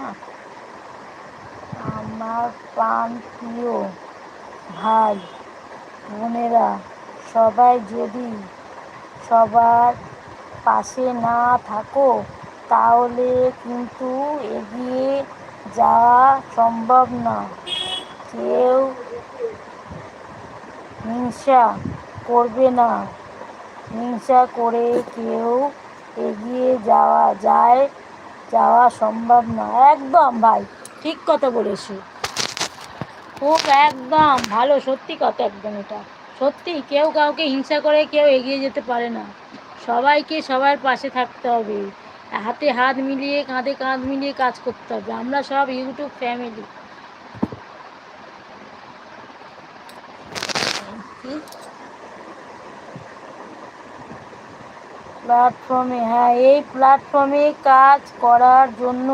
না। আমার প্রাণপ্রিয় ভাই বোনেরা, সবাই যদি সবার পাশে না থাকো তাহলে কিন্তু এগিয়ে যাওয়া সম্ভব না। কেউ হিংসা করবে না, হিংসা করে কেউ এগিয়ে যাওয়া সম্ভব না। একদম ভাই, ঠিক কথা বলেছো, খুব একদম ভালো, সত্যি কথা একদম। এটা সত্যি, কেউ কাউকে হিংসা করে কেউ এগিয়ে যেতে পারে না। সবাইকে সবার পাশে থাকতে হবে, হাতে হাত মিলিয়ে কাঁধে কাঁধ মিলিয়ে কাজ করতে হবে। আমরা সব ইউটিউব ফ্যামিলি। প্ল্যাটফর্মে, হ্যাঁ, এই প্ল্যাটফর্মে কাজ করার জন্য